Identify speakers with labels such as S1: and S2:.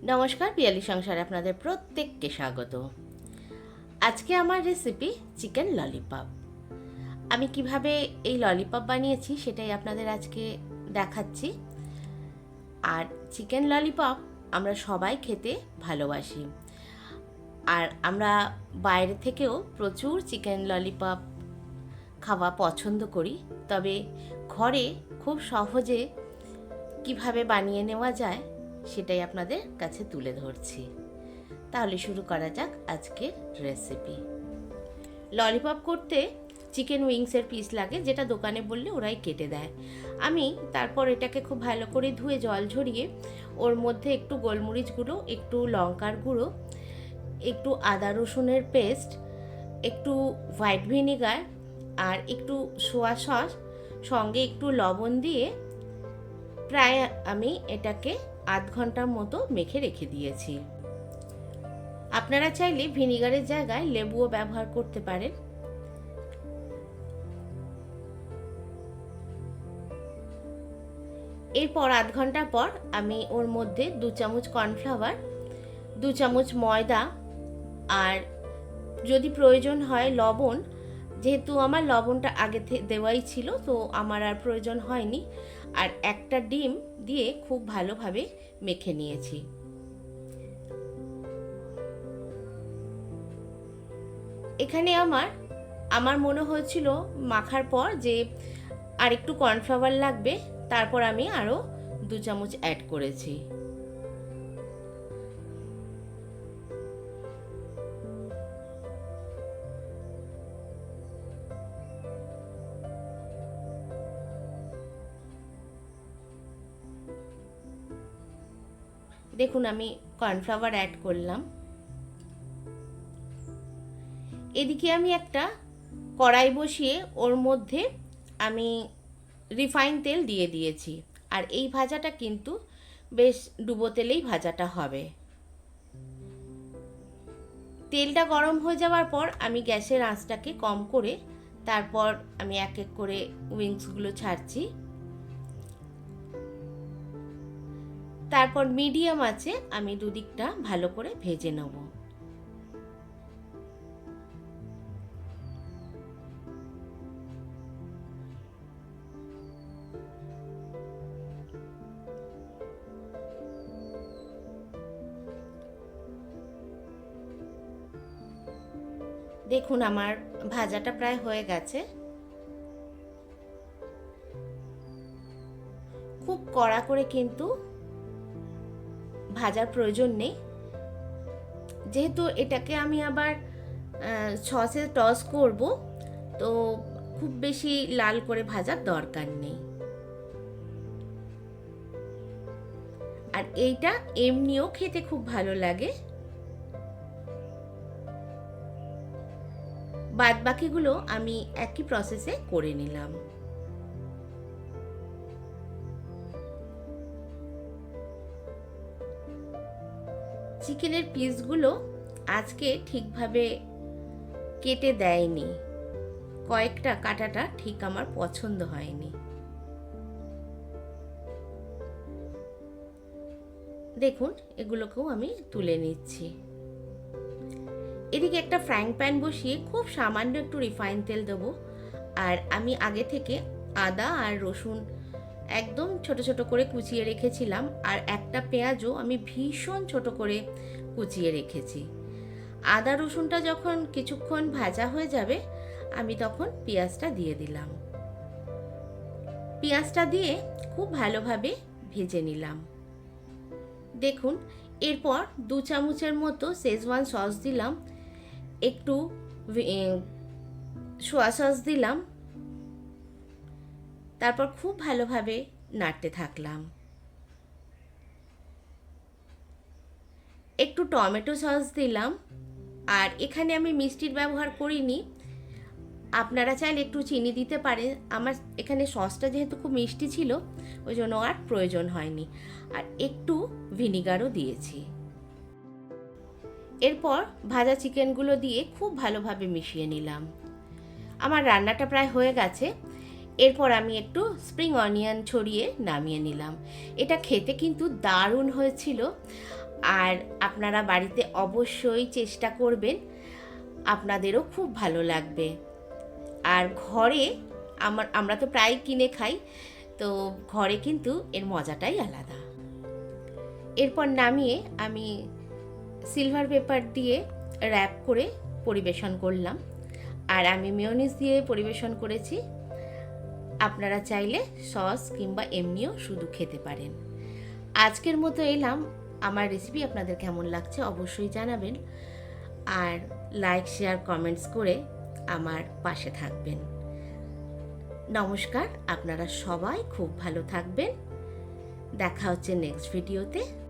S1: নমস্কার, পিয়ালি সংসারে আপনাদের প্রত্যেককে স্বাগত। আজকে আমার রেসিপি চিকেন ললিপপ। আমি কিভাবে এই ললিপপ বানিয়েছি সেটাই আপনাদের আজকে দেখাচ্ছি। আর চিকেন ললিপপ আমরা সবাই খেতে ভালোবাসি, আর আমরা বাইরে থেকেও প্রচুর চিকেন ললিপপ খাওয়া পছন্দ করি। তবে ঘরে খুব সহজে কিভাবে বানিয়ে নেওয়া যায় সেটাই আপনাদের কাছে তুলে ধরছি। তাহলে শুরু করা যাক আজকের রেসিপি। ললিপপ করতে চিকেন উইংসের পিস লাগে, যেটা দোকানে বললে ওরাই কেটে দেয়। আমি তারপর এটাকে খুব ভালো করে ধুয়ে জল ঝরিয়ে ওর মধ্যে একটু গোলমরিচ গুঁড়ো, একটু লঙ্কার গুঁড়ো, একটু আদা রসুনের পেস্ট, একটু হোয়াইট ভিনিগার আর একটু সোয়া সস, সঙ্গে একটু লবণ দিয়ে প্রায় আমি এটাকে আধ ঘন্টার মতো মেখে রেখে দিয়েছি। আপনারা চাইলে ভিনিগারের জায়গায় লেবুও ব্যবহার করতে পারেন। এরপর আধ ঘন্টা পর আমি ওর মধ্যে 2 চামচ কর্নফ্লাওয়ার, 2 চামচ ময়দা আর যদি প্রয়োজন হয় লবণ, যেহেতু আমার লবণটা আগে দেওয়াই ছিল তো আমার আর প্রয়োজন হয়নি, আর একটা ডিম দিয়ে খুব ভালোভাবে মেখে নিয়েছি। এখানে আমার মনে হয়েছিল মাখার পর যে আর একটু কর্নফ্লাওয়ার লাগবে, তারপর আমি আরও 2 চামচ অ্যাড করেছি। দেখুন আমি কর্নফ্লাওয়ার অ্যাড করলাম। এদিকে আমি একটা কড়াই বসিয়ে ওর মধ্যে আমি রিফাইন তেল দিয়ে দিয়েছি, আর এই ভাজাটা কিন্তু বেশ ডুবো তেলেই ভাজাটা হবে। তেলটা গরম হয়ে যাওয়ার পর আমি গ্যাসের আঁচটাকে কম করে তারপর আমি এক এক করে উইংসগুলো ছাড়ছি। তারপর মিডিয়াম আঁচে আমি দুদিকটা ভালো করে ভেজে নেব। দেখুন আমার ভাজাটা প্রায় হয়ে গেছে। খুব কড়া করে কিন্তু ভাজার প্রয়োজন নেই, যেহেতু এটাকে আমি আবার সসে টস করব, তো খুব বেশি লাল করে ভাজার দরকার নেই। আর এইটা এমনিও খেতে খুব ভালো লাগে। বাদ বাকিগুলো আমি একই প্রসেসে করে নিলাম। চিকেনের পিসগুলো আজকে ঠিকভাবে কেটে দেয়নি, কয়েকটা কাটাটা ঠিক আমার পছন্দ হয়নি। দেখুন এগুলোকেও আমি তুলে নিচ্ছি। এদিকে একটা ফ্রাইং প্যান বসিয়ে খুব সামান্য একটু রিফাইন তেল দেবো, আর আমি আগে থেকে আদা আর রসুন একদম ছোট ছোট করে কুচিয়ে রেখেছিলাম, আর একটা পেঁয়াজও আমি ভীষণ ছোট করে কুচিয়ে রেখেছি। আদা রসুনটা যখন কিছুক্ষণ ভাজা হয়ে যাবে আমি তখন পেঁয়াজটা দিয়ে দিলাম। পেঁয়াজটা দিয়ে খুব ভালোভাবে ভেজে নিলাম। দেখুন এরপর 2 চামচের মতো শেজওয়ান সস দিলাম, একটু সোয়া সস দিলাম, তারপর খুব ভালোভাবে নাড়তে থাকলাম। একটু টমেটো সস দিলাম, আর এখানে আমি মিষ্টির ব্যবহার করিনি, আপনারা চাইলে একটু চিনি দিতে পারেন। আমার এখানে সসটা যেহেতু খুব মিষ্টি ছিল ওই জন্য আর প্রয়োজন হয়নি, আর একটু ভিনিগারও দিয়েছি। এরপর ভাজা চিকেনগুলো দিয়ে খুব ভালোভাবে মিশিয়ে নিলাম। আমার রান্নাটা প্রায় হয়ে গেছে। এরপর আমি একটু স্প্রিং অনিয়ন ছড়িয়ে নামিয়ে নিলাম। এটা খেতে কিন্তু দারুণ হয়েছিল। আর আপনারা বাড়িতে অবশ্যই চেষ্টা করবেন, আপনাদেরও খুব ভালো লাগবে। আর ঘরে আমরা তো প্রায় কিনে খাই, তো ঘরে কিন্তু এর মজাটাই আলাদা। এরপর নামিয়ে আমি সিলভার পেপার দিয়ে র্যাপ করে পরিবেশন করলাম। আর আমি মেয়োনিজ দিয়ে পরিবেশন করেছি। আপনারা চাইলে সস কিংবা এমনিও শুধু খেতে পারেন। আজকের মতো এলাম। আমার রেসিপি আপনাদের কেমন লাগছে অবশ্যই জানাবেন, আর লাইক শেয়ার কমেন্টস করে আমার পাশে থাকবেন। নমস্কার, আপনারা সবাই খুব ভালো থাকবেন। দেখা হচ্ছে নেক্সট ভিডিওতে।